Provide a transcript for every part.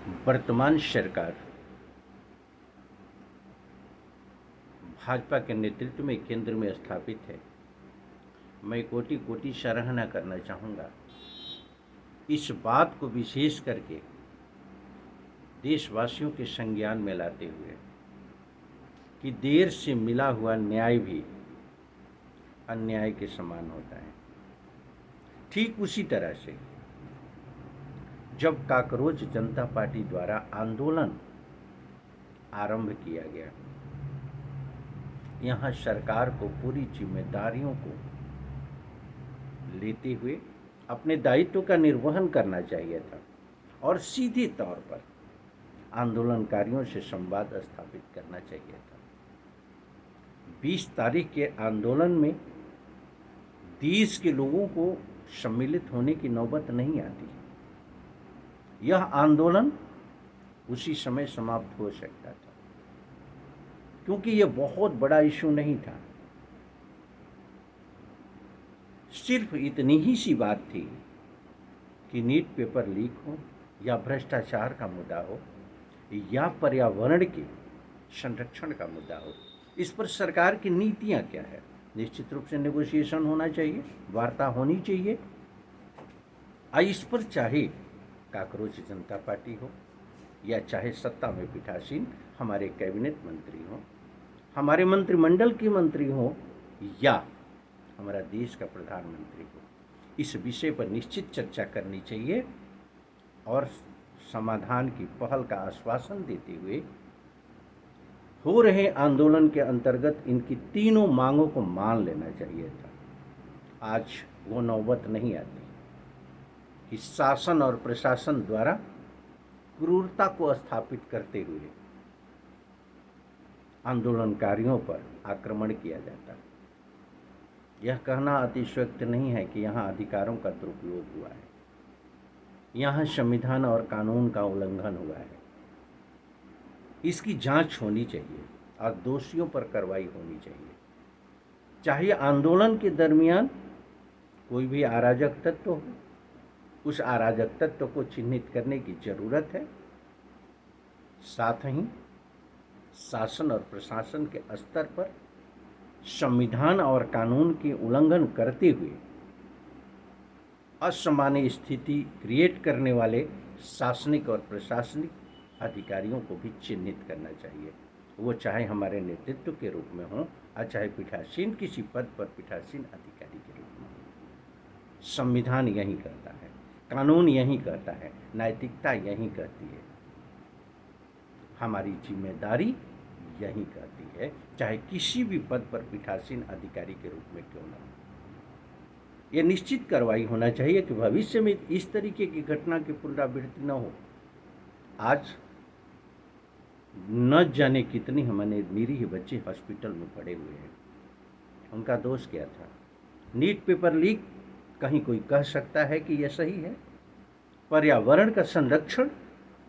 वर्तमान सरकार भाजपा के नेतृत्व में केंद्र में स्थापित है। मैं कोटि कोटि सराहना करना चाहूँगा इस बात को विशेष करके देशवासियों के संज्ञान में लाते हुए कि देर से मिला हुआ न्याय भी अन्याय के समान होता है। ठीक उसी तरह से जब काकरोच जनता पार्टी द्वारा आंदोलन आरंभ किया गया, यहाँ सरकार को पूरी जिम्मेदारियों को लेते हुए अपने दायित्व का निर्वहन करना चाहिए था और सीधे तौर पर आंदोलनकारियों से संवाद स्थापित करना चाहिए था। 20 तारीख के आंदोलन में देश के लोगों को सम्मिलित होने की नौबत नहीं आती। यह आंदोलन उसी समय समाप्त हो सकता था, क्योंकि यह बहुत बड़ा इशू नहीं था। सिर्फ इतनी ही सी बात थी कि नीट पेपर लीक हो या भ्रष्टाचार का मुद्दा हो या पर्यावरण के संरक्षण का मुद्दा हो, इस पर सरकार की नीतियां क्या है। निश्चित रूप से नेगोशिएशन होना चाहिए, वार्ता होनी चाहिए। इस पर चाहे काकरोच जनता पार्टी हो या चाहे सत्ता में पीठासीन हमारे कैबिनेट मंत्री हो, हमारे मंत्रिमंडल के मंत्री हो या हमारा देश का प्रधानमंत्री हो, इस विषय पर निश्चित चर्चा करनी चाहिए और समाधान की पहल का आश्वासन देते हुए हो रहे आंदोलन के अंतर्गत इनकी तीनों मांगों को मान लेना चाहिए था। आज वो नौबत नहीं आती कि शासन और प्रशासन द्वारा क्रूरता को स्थापित करते हुए आंदोलनकारियों पर आक्रमण किया जाता है। यह कहना अतिशयोक्त नहीं है कि यहाँ अधिकारों का दुरुपयोग हुआ है, यहाँ संविधान और कानून का उल्लंघन हुआ है। इसकी जांच होनी चाहिए और दोषियों पर कार्रवाई होनी चाहिए। चाहे आंदोलन के दरमियान कोई भी अराजक तत्व हो, उस अराजक तत्व को चिन्हित करने की जरूरत है। साथ ही शासन और प्रशासन के स्तर पर संविधान और कानून के उल्लंघन करते हुए असामान्य स्थिति क्रिएट करने वाले शासनिक और प्रशासनिक अधिकारियों को भी चिन्हित करना चाहिए। वो चाहे हमारे नेतृत्व के रूप में हो और चाहे पीठासीन किसी पद पर पीठासीन अधिकारी के रूप में हो। संविधान यही करता है, कानून यही कहता है, नैतिकता यही कहती है, हमारी जिम्मेदारी यही कहती है, चाहे किसी भी पद पर पीठासीन अधिकारी के रूप में क्यों न हो। यह निश्चित कार्रवाई होना चाहिए कि भविष्य में इस तरीके की घटना की पुनरावृत्ति न हो। आज न जाने कितने हमारे निरीह बच्चे हॉस्पिटल में पड़े हुए हैं। उनका दोष क्या था? नीट पेपर लीक कहीं कोई कह सकता है कि यह सही है? पर्यावरण का संरक्षण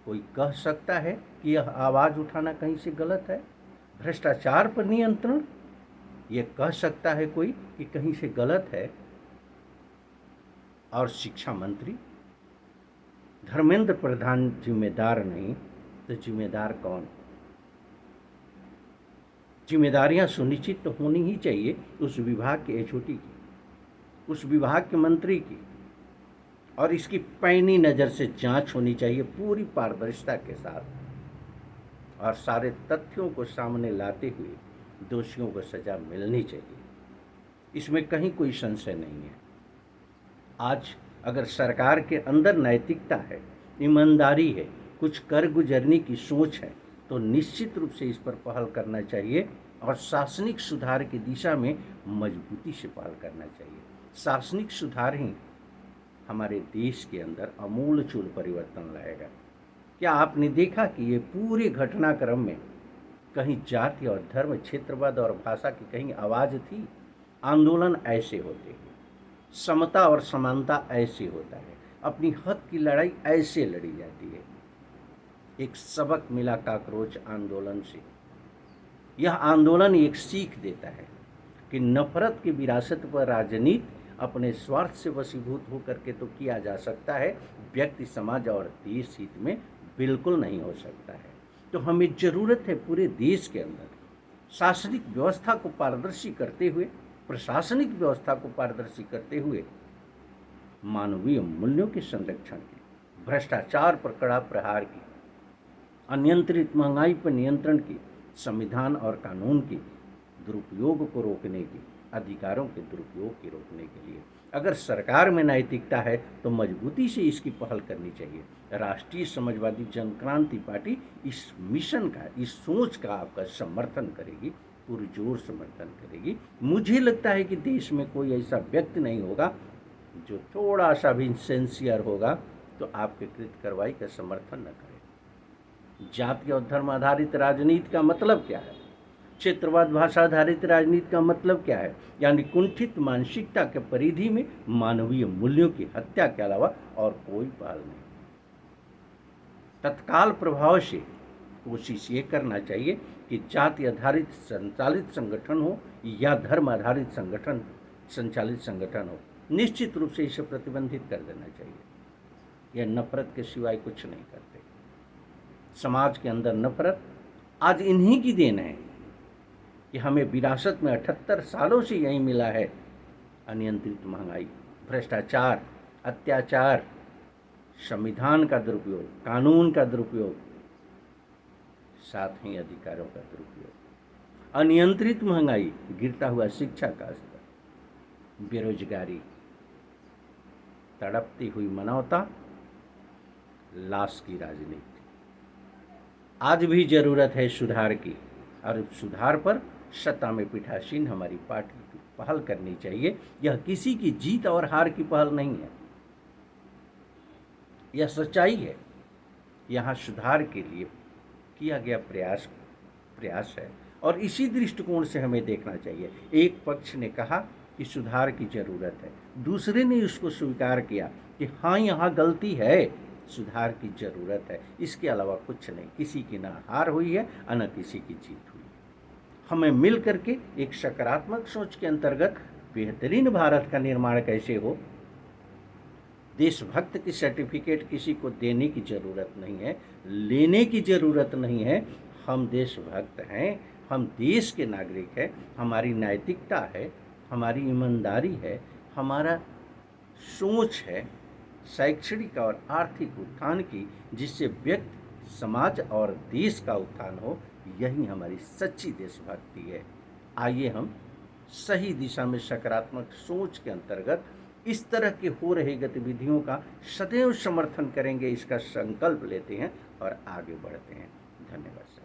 कोई कह सकता है कि यह आवाज़ उठाना कहीं से गलत है? भ्रष्टाचार पर नियंत्रण ये कह सकता है कोई कि कहीं से गलत है? और शिक्षा मंत्री धर्मेंद्र प्रधान जिम्मेदार नहीं तो जिम्मेदार कौन? जिम्मेदारियां सुनिश्चित तो होनी ही चाहिए उस विभाग के एचओटी की, उस विभाग के मंत्री की, और इसकी पैनी नज़र से जांच होनी चाहिए पूरी पारदर्शिता के साथ और सारे तथ्यों को सामने लाते हुए दोषियों को सज़ा मिलनी चाहिए। इसमें कहीं कोई संशय नहीं है। आज अगर सरकार के अंदर नैतिकता है, ईमानदारी है, कुछ कर गुजरने की सोच है, तो निश्चित रूप से इस पर पहल करना चाहिए और शासनिक सुधार की दिशा में मजबूती से पहल करना चाहिए। शासनिक सुधार ही हमारे देश के अंदर आमूलचूल परिवर्तन लाएगा। क्या आपने देखा कि ये पूरे घटनाक्रम में कहीं जाति और धर्म, क्षेत्रवाद और भाषा की कहीं आवाज़ थी? आंदोलन ऐसे होते हैं, समता और समानता ऐसे होता है, अपनी हक की लड़ाई ऐसे लड़ी जाती है। एक सबक मिला काकरोच आंदोलन से। यह आंदोलन एक सीख देता है कि नफरत की विरासत पर राजनीति अपने स्वार्थ से वशीभूत होकर के तो किया जा सकता है, व्यक्ति, समाज और देश हित में बिल्कुल नहीं हो सकता है। तो हमें ज़रूरत है पूरे देश के अंदर शासनिक व्यवस्था को पारदर्शी करते हुए, प्रशासनिक व्यवस्था को पारदर्शी करते हुए मानवीय मूल्यों के संरक्षण की, भ्रष्टाचार पर कड़ा प्रहार की, अनियंत्रित महंगाई पर नियंत्रण की, संविधान और कानून की दुरुपयोग को रोकने की, अधिकारों के दुरुपयोग के रोकने के लिए अगर सरकार में नैतिकता है तो मजबूती से इसकी पहल करनी चाहिए। राष्ट्रीय समाजवादी जनक्रांति पार्टी इस मिशन का, इस सोच का आपका समर्थन करेगी, पुरजोर समर्थन करेगी। मुझे लगता है कि देश में कोई ऐसा व्यक्ति नहीं होगा जो थोड़ा सा भी सिंसियर होगा तो आपके कृत कार्रवाई का समर्थन न करे। जाति और धर्म आधारित राजनीति का मतलब क्या है? क्षेत्रवाद भाषा आधारित राजनीति का मतलब क्या है? यानी कुंठित मानसिकता के परिधि में मानवीय मूल्यों की हत्या के अलावा और कोई पहल नहीं। तत्काल प्रभाव से कोशिश ये करना चाहिए कि जाति आधारित संचालित संगठन हो या धर्म आधारित संगठन संचालित संगठन हो, निश्चित रूप से इसे प्रतिबंधित कर देना चाहिए। यह नफरत के सिवाय कुछ नहीं करते। समाज के अंदर नफरत आज इन्हीं की देन है कि हमें विरासत में 78 सालों से यही मिला है। अनियंत्रित महंगाई, भ्रष्टाचार, अत्याचार, संविधान का दुरुपयोग, कानून का दुरुपयोग, साथ ही अधिकारों का दुरुपयोग, अनियंत्रित महंगाई, गिरता हुआ शिक्षा का स्तर, बेरोजगारी, तड़पती हुई मानवता, लाश की राजनीति। आज भी जरूरत है सुधार की और सुधार पर सत्ता में पीठासीन हमारी पार्टी की पहल करनी चाहिए। यह किसी की जीत और हार की पहल नहीं है, यह सच्चाई है। यहाँ सुधार के लिए किया गया प्रयास है और इसी दृष्टिकोण से हमें देखना चाहिए। एक पक्ष ने कहा कि सुधार की ज़रूरत है, दूसरे ने उसको स्वीकार किया कि हाँ यहाँ गलती है, सुधार की ज़रूरत है। इसके अलावा कुछ नहीं, किसी की ना हार हुई है और न किसी की जीत हुई। हमें मिल करके एक सकारात्मक सोच के अंतर्गत बेहतरीन भारत का निर्माण कैसे हो। देशभक्त की सर्टिफिकेट किसी को देने की ज़रूरत नहीं है, लेने की ज़रूरत नहीं है। हम देशभक्त हैं, हम देश के नागरिक हैं, हमारी नैतिकता है, हमारी ईमानदारी है, हमारा सोच है शैक्षणिक और आर्थिक उत्थान की, जिससे व्यक्ति, समाज और देश का उत्थान हो। यही हमारी सच्ची देशभक्ति है। आइए हम सही दिशा में सकारात्मक सोच के अंतर्गत इस तरह के हो रही गतिविधियों का सदैव समर्थन करेंगे, इसका संकल्प लेते हैं और आगे बढ़ते हैं। धन्यवाद सर।